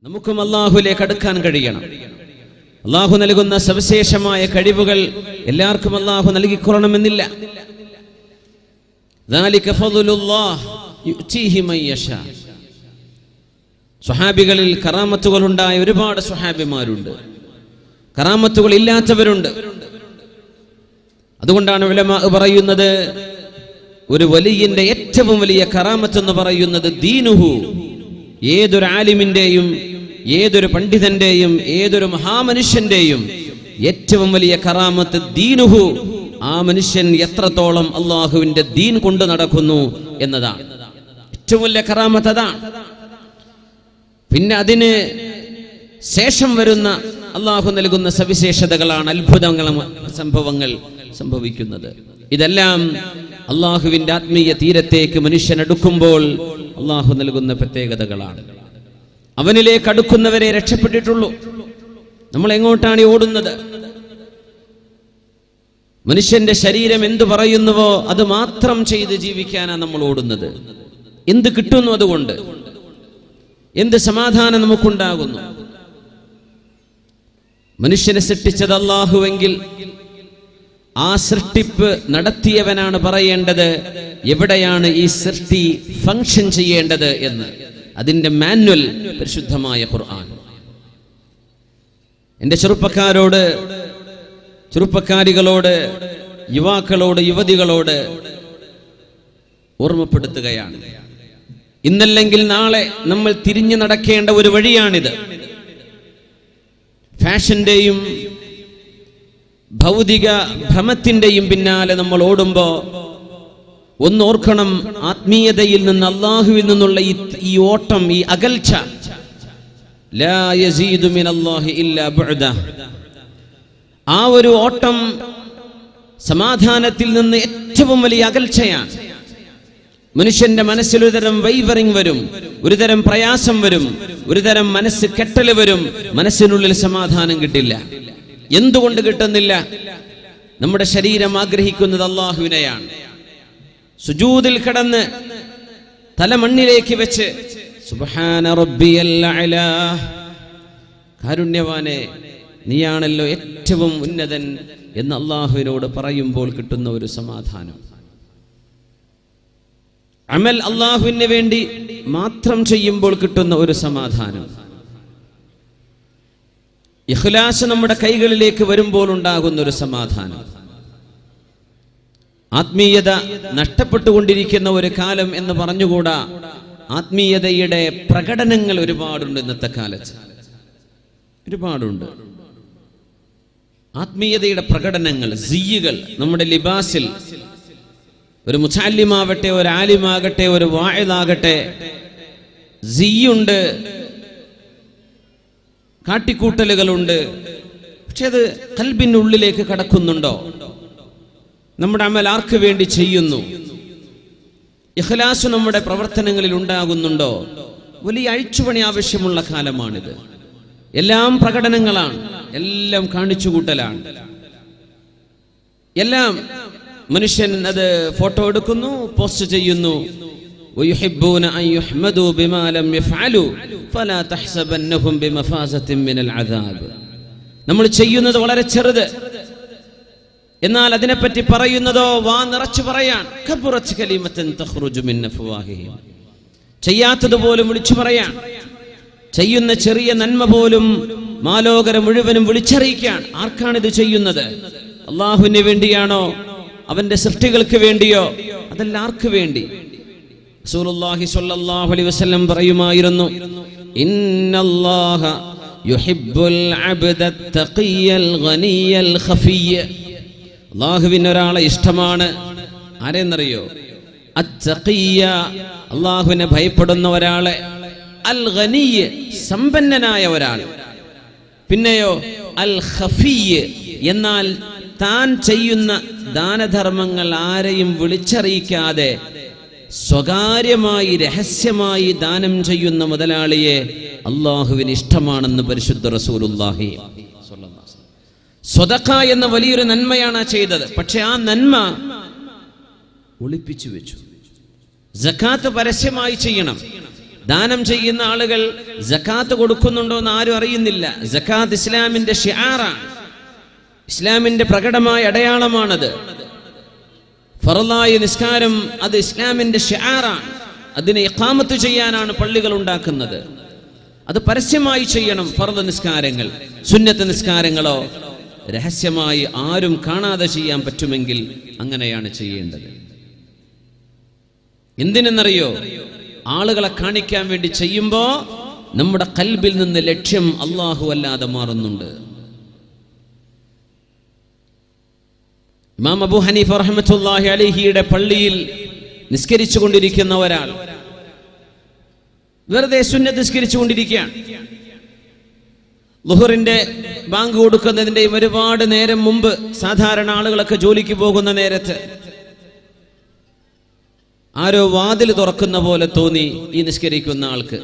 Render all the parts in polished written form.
നമുക്കും അല്ലാഹുവിലേക്ക് അടുക്കാൻ കഴിയണം. അല്ലാഹു നൽകുന്ന സവിശേഷമായ കഴിവുകൾ എല്ലാവർക്കും അല്ലാഹു നൽകിക്കൊള്ളണമെന്നില്ല. ദാലിക ഫദ്ലുല്ലാഹ് യുഅ്തീഹി മൻ യശാ. സ്വഹാബികളിൽ കറാമത്തുകൾ ഉണ്ടായ ഒരുപാട് സ്വഹാബിമാരുണ്ട്, കറാമത്തുകൾ ഇല്ലാത്തവരുണ്ട്. അതുകൊണ്ടാണ് ഉലമാ പറയുന്നത്, ഒരു വലിയന്റെ ഏറ്റവും വലിയ കറാമത്ത് എന്ന് പറയുന്നത് ദീനുഹു. ഏതൊരു ആലിമിന്റെയും, ഏതൊരു പണ്ഡിതന്റെയും, ഏതൊരു മഹാമനുഷ്യന്റെയും ഏറ്റവും വലിയ കറാമത്ത് ദീനുഹു. ആ മനുഷ്യൻ എത്രത്തോളം അള്ളാഹുവിന്റെ ദീൻ കൊണ്ട് നടക്കുന്നു എന്നതാണ് ഏറ്റവും വലിയ കറാമത്ത്. അതാണ്. പിന്നെ അതിന് ശേഷം വരുന്ന അള്ളാഹു നൽകുന്ന സവിശേഷതകളാണ് അത്ഭുതങ്ങളും സംഭവങ്ങൾ സംഭവിക്കുന്നത്. ഇതെല്ലാം അള്ളാഹുവിന്റെ ആത്മീയ തീരത്തേക്ക് മനുഷ്യൻ അടുക്കുമ്പോൾ അള്ളാഹു നൽകുന്ന പ്രത്യേകതകളാണ്. അവനിലേക്ക് അടുക്കുന്നവരെ രക്ഷപ്പെട്ടിട്ടുള്ളൂ. നമ്മൾ എങ്ങോട്ടാണ് ഓടുന്നത്? മനുഷ്യന്റെ ശരീരം എന്തു പറയുന്നുവോ അത് മാത്രം ചെയ്ത് ജീവിക്കാനാണ് നമ്മൾ ഓടുന്നത്. എന്ത് കിട്ടുന്നു അതുകൊണ്ട്? എന്ത് സമാധാനം നമുക്കുണ്ടാകുന്നു? മനുഷ്യനെ സൃഷ്ടിച്ചത് അല്ലാഹുവെങ്കിൽ ആ സൃഷ്ടിപ്പ് നടത്തിയവനാണ് പറയേണ്ടത് എവിടെയാണ് ഈ സൃഷ്ടി ഫംഗ്ഷൻ ചെയ്യേണ്ടത് എന്ന്. അതിന്റെ മാനുവൽ പരിശുദ്ധമായ ഖുർആൻ. എന്റെ ചെറുപ്പക്കാരോട്, ചെറുപ്പക്കാരികളോട്, യുവാക്കളോട്, യുവതികളോട് ഓർമ്മപ്പെടുത്തുകയാണ്, ഇന്നല്ലെങ്കിൽ നാളെ നമ്മൾ തിരിഞ്ഞു നടക്കേണ്ട ഒരു വഴിയാണിത്. ഫാഷന്റെയും ഭൗതിക ഭ്രമത്തിന്റെയും പിന്നാലെ നമ്മൾ ഓടുമ്പോ ഒന്നോർക്കണം, ആത്മീയതയിൽ നിന്ന്, അല്ലാഹുവിൽ നിന്നുള്ള ഈ ഓട്ടം, ഈ അകൽച്ച, ലാ യസീദു മിനല്ലാഹി ഇല്ലാ ബുഅദ. ആ ഒരു ഓട്ടം സമാധാനത്തിൽ നിന്ന് ഏറ്റവും വലിയ അകൽച്ചയാണ്. മനുഷ്യന്റെ മനസ്സിൽ ഒരുതരം വൈവറിങ് വരും, ഒരുതരം പ്രയാസം വരും, ഒരുതരം മനസ്സ് കെട്ടൽ വരും. മനസ്സിനുള്ളിൽ സമാധാനം കിട്ടില്ല. എന്തുകൊണ്ട് കിട്ടുന്നില്ല? നമ്മുടെ ശരീരം ആഗ്രഹിക്കുന്നത് അല്ലാഹുവിനെയാണ്. സുജൂദിൽ കിടന്ന് തല മണ്ണിലേക്ക് വെച്ച് സുബ്ഹാന റബ്ബിയൽ അഅ്ലാ, കാരുണ്യവാനെ നീയാണല്ലോ ഏറ്റവും ഉന്നതൻ എന്ന് അല്ലാഹുവിനോട് പറയുമ്പോൾ കിട്ടുന്ന ഒരു സമാധാനം. അമൽ അല്ലാഹുവിന് വേണ്ടി മാത്രം ചെയ്യുമ്പോൾ കിട്ടുന്ന ഒരു സമാധാനം. ഇഖ്ലാസ് നമ്മുടെ കൈകളിലേക്ക് വരുമ്പോൾ ഉണ്ടാകുന്ന ഒരു സമാധാനം. ആത്മീയത നഷ്ടപ്പെട്ടുകൊണ്ടിരിക്കുന്ന ഒരു കാലം എന്ന് പറഞ്ഞുകൂടാ. ആത്മീയതയുടെ പ്രകടനങ്ങൾ ഒരുപാടുണ്ട് ഇന്നത്തെ കാലത്ത്, ഒരുപാടുണ്ട്. ആത്മീയതയുടെ പ്രകടനങ്ങൾ, സിയ്യുകൾ നമ്മുടെ ലിബാസിൽ. ഒരു മുതഅല്ലിമാവട്ടെ, ഒരു ആലിമാകട്ടെ, ഒരു വാഇദാകട്ടെ, സിയ്യുണ്ട്, കാട്ടിക്കൂട്ടലുകളുണ്ട്. പക്ഷെ അത് ഖൽബിന്റെ ഉള്ളിലേക്ക് കടക്കുന്നുണ്ടോ? നമ്മുടെ അമൽ ആർക്ക് വേണ്ടി ചെയ്യുന്നു? ഇഖ്ലാസ് നമ്മുടെ പ്രവർത്തനങ്ങളിൽ ഉണ്ടാകുന്നുണ്ടോ? വലിയ അഴിച്ചുപണി ആവശ്യമുള്ള കാലമാണിത്. എല്ലാം പ്രകടനങ്ങളാണ്, എല്ലാം കാണിച്ചുകൂട്ടലാണ്. എല്ലാം മനുഷ്യൻ അത് ഫോട്ടോ എടുക്കുന്നു, പോസ്റ്റ് ചെയ്യുന്നു. ويحبون أن يحمدوا بما لم يفعلوا فلا تحسبنهم بمفازة من العذاب. നമ്മൾ ചെയ്യുന്നത് വളരെ ചെറുത്, എന്നാൽ അതിനെപ്പറ്റി പറയുന്നതോ വാ നിറച്ചു പറയാൻ. കബറത് കലിമത്തൻ തഖ്റുജു മിൻ അഫ്വാഹിഹിം. ചെയ്യാത്തത് പോലും വിളിച്ചു പറയാൻ, ചെയ്യുന്ന ചെറിയ നന്മ പോലും മാലോകരം മുഴുവനും വിളിച്ചറിയിക്കാൻ. ആർക്കാണിത് ചെയ്യുന്നത്? അല്ലാഹുവിന് വേണ്ടിയാണോ? അവന്റെ സൃഷ്ടികൾക്ക് വേണ്ടിയോ? അതല്ല, ആർക്ക് വേണ്ടി? റസൂലുള്ളാഹി സ്വല്ലല്ലാഹു അലൈഹി വസല്ലം പറയുമായിരുന്നു, ഇന്നല്ലാഹ യുഹിബ്ബുൽ അബ്ദ തഖിയൽ ഗനിയൽ ഖഫിയ. അല്ലാഹുവിന് ഒരാളെ ഇഷ്ടമാണ്. ആരെന്നറിയോ? അത്തഖിയ, അല്ലാഹുവിനെ ഭയപ്പെടുന്ന ഒരാളെ. അൽ ഗനിയ, സമ്പന്നനായ ഒരാൾ. പിന്നെയോ അൽ ഖഫിയ, എന്നാൽ താൻ ചെയ്യുന്ന ദാനധർമ്മങ്ങൾ ആരെയും വിളിച്ചറിയിക്കാതെ സ്വകാര്യമായി, രഹസ്യമായി ദാനം ചെയ്യുന്ന മുതലാളിയെ അല്ലാഹുവിന് ഇഷ്ടമാണെന്ന് പരിശുദ്ധ റസൂലുള്ളാഹി സ്വല്ലല്ലാഹു അലൈഹി വസല്ലം. സ്വദഖ എന്ന വലിയൊരു നന്മയാണ് ചെയ്തത്. പക്ഷെ ആ നന്മ ഒളിപ്പിച്ചു വെച്ചു. സകാത്ത് പരസ്യമായി ചെയ്യണം. ദാനം ചെയ്യുന്ന ആളുകൾ സക്കാത്ത് കൊടുക്കുന്നുണ്ടോ എന്ന് ആരും അറിയുന്നില്ല. സക്കാത്ത് ഇസ്ലാമിന്റെ ഷിആറാണ്, ഇസ്ലാമിന്റെ പ്രകടമായ അടയാളമാണത്. ഫർളായ നിസ്കാരം അത് ഇസ്ലാമിന്റെ ഷിആറാണ്. അതിനെ ഇഖാമത്ത് ചെയ്യാനാണ് പള്ളികൾ ഉണ്ടാക്കുന്നത്. അത് പരസ്യമായി ചെയ്യണം. ഫർള് നിസ്കാരങ്ങൾ, സുന്നത്ത് നിസ്കാരങ്ങളോ രഹസ്യമായി ആരും കാണാതെ ചെയ്യാൻ പറ്റുമെങ്കിൽ അങ്ങനെയാണ് ചെയ്യേണ്ടത്. എന്തിനെന്നറിയോ? ആളുകളെ കാണിക്കാൻ വേണ്ടി ചെയ്യുമ്പോ നമ്മുടെ ഖൽബിൽ നിന്ന് ലക്ഷ്യം അല്ലാഹു അല്ലാതെ മാറുന്നുണ്ട്. ഇമാം അബൂ ഹനീഫ റഹ്മത്തുള്ളാഹി അലൈഹിയുടെ പള്ളിയിൽ നിസ്കരിച്ചു കൊണ്ടിരിക്കുന്ന ഒരാൾ വെറുതെ സുന്നത്ത് നിസ്കരിച്ചു കൊണ്ടിരിക്കുകയാണ്. ളുഹറിന്റെ ബാങ്ക് കൊടുക്കുന്നതിന്റെയും ഒരുപാട് നേരം മുമ്പ്, സാധാരണ ആളുകളൊക്കെ ജോലിക്ക് പോകുന്ന നേരത്ത് ആരോ വാതിൽ തുറക്കുന്ന പോലെ തോന്നി ഈ നിസ്കരിക്കുന്ന ആൾക്ക്.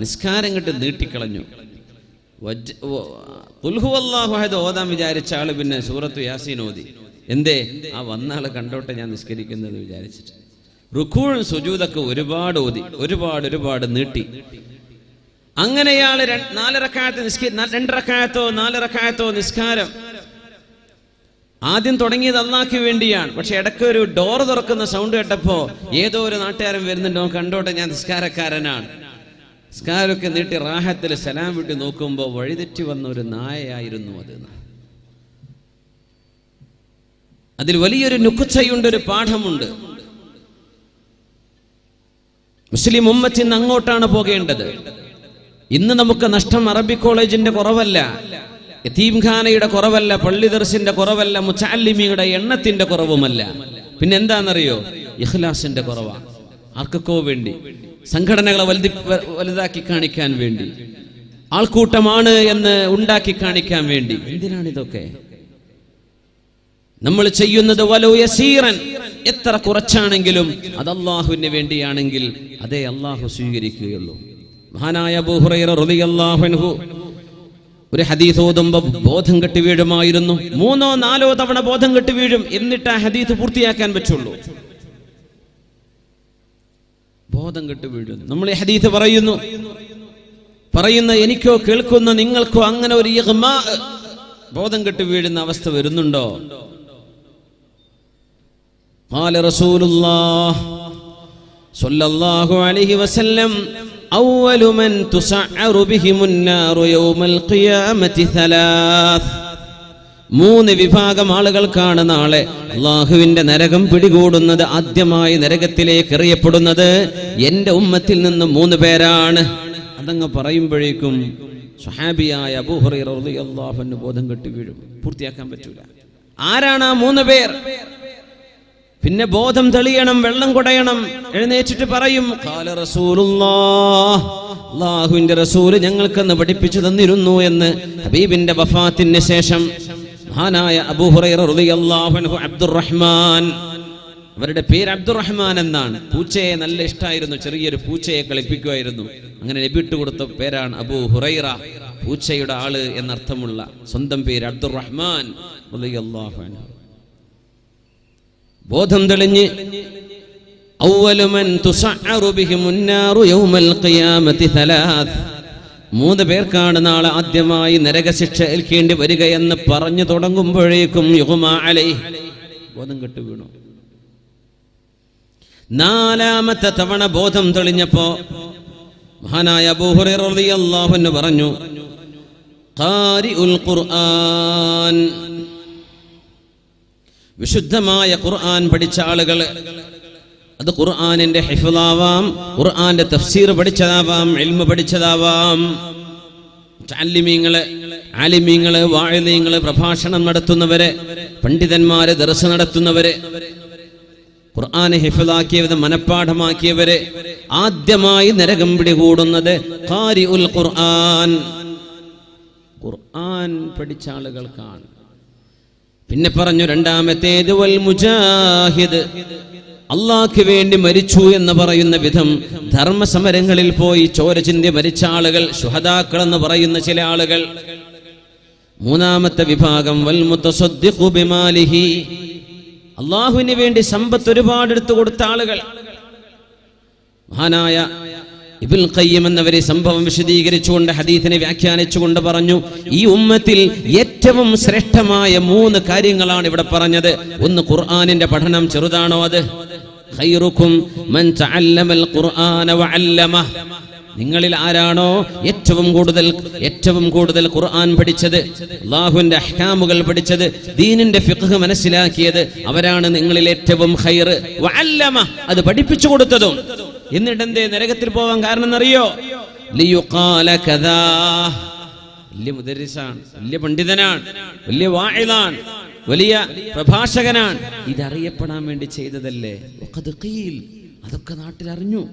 നിസ്കാരം കണ്ട് നീട്ടിക്കളഞ്ഞു. ഖുൽ ഹുവല്ലാഹു അഹദ് ഓതാൻ വിചാരിച്ച ആള് പിന്നെ സൂറത്തു യാസീൻ ഓതി. എന്തേ? ആ വന്ന ആള് കണ്ടോട്ടെ ഞാൻ നിസ്കരിക്കുന്നത് വിചാരിച്ചിട്ട്. റുക്കൂഉം സുജൂദൊക്കെ ഒരുപാട് ഓതി, ഒരുപാട് നീട്ടി. അങ്ങനെ ഇയാള് 2 റക്അത്തോ 4 റക്അത്തോ നിസ്കാരം ആദ്യം തുടങ്ങിയത് അല്ലാഹ്ക്ക് വേണ്ടിയാണ്. പക്ഷെ ഇടയ്ക്ക് ഒരു ഡോർ തുറക്കുന്ന സൗണ്ട് കേട്ടപ്പോ ഏതോ ഒരു നാട്ടുകാരൻ വരുന്നുണ്ടോ, കണ്ടോട്ടെ ഞാൻ നിസ്കാരക്കാരനാണ്. നിസ്കാരമൊക്കെ നീട്ടി റാഹത്തിൽ സലാം വിട്ട് നോക്കുമ്പോൾ വഴിതെറ്റി വന്ന ഒരു നായയായിരുന്നു അത്. അതിൽ വലിയൊരു നുക്ചയുണ്ട്, ഒരു പാഠമുണ്ട്. മുസ്ലിം ഉമ്മത്ത് ഇന്ന് അങ്ങോട്ടാണ് പോകേണ്ടത്. ഇന്ന് നമുക്ക് നഷ്ടം അറബിക് കോളേജിന്റെ കുറവല്ല, യതീംഖാനയുടെ കുറവല്ല, പള്ളി ദർസിന്റെ കുറവല്ല, മുതഅല്ലിമീങ്ങളുടെ എണ്ണത്തിന്റെ കുറവുമല്ല. പിന്നെ എന്താണെന്നറിയോ? ഇഖ്ലാസിന്റെ കുറവാണ്. ആർക്കൊക്കെ വേണ്ടി, സംഘടനകളെ വലുതാക്കി കാണിക്കാൻ വേണ്ടി, ആൾക്കൂട്ടമാണ് എന്ന് ഉണ്ടാക്കി കാണിക്കാൻ വേണ്ടി. എന്തിനാണിതൊക്കെ? നമ്മൾ ചെയ്യുന്നത് വലൗ യസീറൻ, എത്ര കുറച്ചാണെങ്കിലും അത് അല്ലാഹുവിന് വേണ്ടിയാണെങ്കിൽ അതേ അല്ലാഹു സ്വീകരിക്കുകയുള്ളൂ. മഹാനായ അബൂ ഹുറൈറ റളിയല്ലാഹു അൻഹു ഒരു ഹദീസ് ഓതുമ്പോൾ ബോധം കെട്ടി വീഴുമായിരുന്നു. 3 or 4 തവണ ബോധം കെട്ടി വീഴും, എന്നിട്ട് ആ ഹദീസ് പൂർത്തിയാക്കാൻ പറ്റുള്ളൂ. ബോധം കെട്ടി വീഴുന്നു. നമ്മൾ ഈ ഹദീസ് പറയുന്ന എനിക്കോ കേൾക്കുന്ന നിങ്ങൾക്കോ അങ്ങനെ ഒരു ഇഗ്മാ, ബോധം കെട്ടി വീഴുന്ന അവസ്ഥ വരുന്നുണ്ടോ? ഖാല റസൂലുള്ളാഹ് സ്വല്ലല്ലാഹു അലൈഹി വസല്ലം അവ്വലു മൻ തുസഅറു ബിഹിമുൻ നാറു യൗമൽ ഖിയാമത്തി 3 വിഭാഗം ആളുകൾക്കാണ് നാളെ അല്ലാഹുവിന്റെ നരകം പിടികൂടുന്നത്. ആദ്യമായി നരകത്തിലേക്ക് എറിയപ്പെടുന്നത് എന്റെ ഉമ്മത്തിൽ നിന്ന് 3 പേരാണ്. അതങ്ങ് പറയുമ്പോഴേക്കും സ്വഹാബിയായ അബൂ ഹുറൈറ റളിയല്ലാഹു അൻഹു ബോധം കെട്ടി വീഴും, പൂർത്തിയാക്കാൻ പറ്റൂല. ആരാണ് ആ 3 പേർ? പിന്നെ ബോധം തെളിയണം, വെള്ളം കുടയണം, എഴുന്നേറ്റിട്ട് പറയും ഖാല റസൂലുള്ളാഹ്, അല്ലാഹുവിന്റെ റസൂൽ ഞങ്ങൾക്കെന്ന് പഠിപ്പിച്ചു തന്നിരുന്നു എന്ന്. ഹബീബിന്റെ വഫാത്തിന് ശേഷം മഹാനായ അബൂ ഹുറൈറ റളിയല്ലാഹു അൻഹു അബ്ദുറഹ്മാൻ, അവരുടെ പേര് അബ്ദുറഹ്മാൻ എന്നാണ്. പൂച്ചയെ നല്ല ഇഷ്ടമായിരുന്നു, ചെറിയൊരു പൂച്ചയെ കളിപ്പിക്കുമായിരുന്നു. അങ്ങനെ നബി ഇട്ട് കൊടുത്ത പേരാണ് അബൂ ഹുറൈറ, പൂച്ചയുടെ ആള് എന്നർത്ഥമുള്ള സ്വന്തം പേര് അബ്ദുറഹ്മാൻ റളിയല്ലാഹു അൻഹു. ബോധം തെളിഞ്ഞ് അവ്വലു മൻ തുസഅറു ബിഹിമുൻ നാറു യൗമൽ ഖിയാമത്തി 3 പേർക്കാണ് നാളെ ആദ്യമായി നരകശിക്ഷ ഏൽക്കേണ്ടി വരികയെന്ന് പറഞ്ഞു തുടങ്ങുമ്പോഴേക്കും യുഗ്മാ അലൈഹി, ബോധം കെട്ടു വീണു. 4ാമത്തെ തവണ ബോധം തെളിഞ്ഞപ്പോ മഹാനായ അബൂ ഹുറൈറ റളിയല്ലാഹു അൻഹു പറഞ്ഞു ഖാരിഉൽ ഖുർആൻ, വിശുദ്ധമായ ഖുർആൻ പഠിച്ച ആളുകൾ. അത് ഖുർആനിന്റെ ഹിഫ്ളാവാം, ഖുർആന്റെ തഫ്സീർ പഠിച്ചതാവാം, ഇൽമ പഠിച്ചതാവാം. ആലിമീങ്ങള്, വാഇദീങ്ങള്, പ്രഭാഷണം നടത്തുന്നവര്, പണ്ഡിതന്മാര്, ദർസ് നടത്തുന്നവര്, ഖുർആനെ ഹിഫ്ളാക്കിയവര്, മനപ്പാഠമാക്കിയവര്. ആദ്യമായി നരകം പിടികൂടുന്നത് ഖാരിഉൽ ഖുർആൻ, ഖുർആൻ പഠിച്ച ആളുകൾക്കാണ്. പിന്നെ പറഞ്ഞു 2ാമത്തേത് വൽ മുജാഹിദ്, അള്ളാഹ്ക്ക് വേണ്ടി മരിച്ചു എന്ന് പറയുന്ന വിധം ധർമ്മസമരങ്ങളിൽ പോയി ചോര ചിന്തി മരിച്ച ആളുകൾ, ശുഹദാക്കൾ എന്ന് പറയുന്ന ചില ആളുകൾ. 3ാമത്തെ വിഭാഗം വൽ മുതസദ്ദിഖു ബിമാലിഹി, അള്ളാഹുവിന് വേണ്ടി സമ്പത്ത് ഒരുപാട് എടുത്തു കൊടുത്ത ആളുകൾ. മഹാനായ ഇബ്നുൽ ഖയ്യിം എന്നവരെ സംഭവം വിശദീകരിച്ചുകൊണ്ട് ഹദീസിനെ വ്യാഖ്യാനിച്ചുകൊണ്ട് പറഞ്ഞു, ഈ ഉമ്മത്തിൽ ഏറ്റവും ശ്രേഷ്ഠമായ 3 കാര്യങ്ങളാണ് ഇവിടെ പറഞ്ഞത്. ഒന്ന്, ഖുർആനിന്റെ പഠനം. ചെറുതാണോ അത്? ഖൈറുക്കും മൻ തഅല്ലമൽ ഖുർആന വഅല്ലമഹ. നിങ്ങളിൽ ആരാണോ ഏറ്റവും കൂടുതൽ ഖുർആൻ പഠിച്ചത്, അല്ലാഹുവിന്റെ അഹ്കാമുകൾ പഠിച്ചത്, ദീനിന്റെ ഫിഖ്ഹ് മനസ്സിലാക്കിയത്, അവരാണ് നിങ്ങളിൽ ഏറ്റവും ഖൈർ. വഅല്ലമഹ, അത് പഠിപ്പിച്ചു കൊടുത്തതും. എന്നിട്ട് എന്തേ നരകത്തിൽ പോവാൻ കാരണം എന്നറിയോ? ലിയുഖാല കദാ. വലിയ മുദരിസാണ്, വലിയ പണ്ഡിതനാണ്, വലിയ വാഇദാണ്, വലിയ പ്രഭാഷകനാണ്. ഇതറിയപ്പെടാൻ വേണ്ടി ചെയ്തതല്ലേ? വഖദ് ഖീൽ, അതൊക്കെ നാട്ടിൽ അറിഞ്ഞു,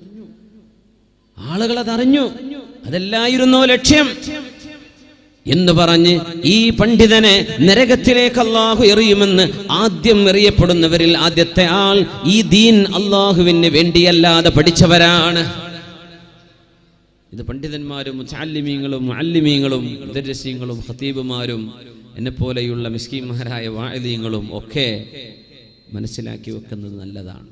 ആളുകൾ അതറിഞ്ഞു, അതല്ലായിരുന്നോ ലക്ഷ്യം എന്ന് പറഞ്ഞ് ഈ പണ്ഡിതനെ നരകത്തിലേക്ക് അല്ലാഹു എറിയുമെന്ന് ആദ്യം എറിയപ്പെടുന്നവരിൽ ആദ്യത്തെ ആൾ ഈ ദീൻ അല്ലാഹുവിന് വേണ്ടിയല്ലാതെ പഠിച്ചവരാണ്. ഇത് പണ്ഡിതന്മാരും മുതഅല്ലിമീങ്ങളും മുഅല്ലിമീങ്ങളും മുദർരിസീങ്ങളും ഖതീബുമാരും എന്നെപ്പോലെയുള്ള മിസ്കീന്മാരായ വാഇദീങ്ങളും ഒക്കെ മനസ്സിലാക്കി വെക്കുന്നത് നല്ലതാണ്.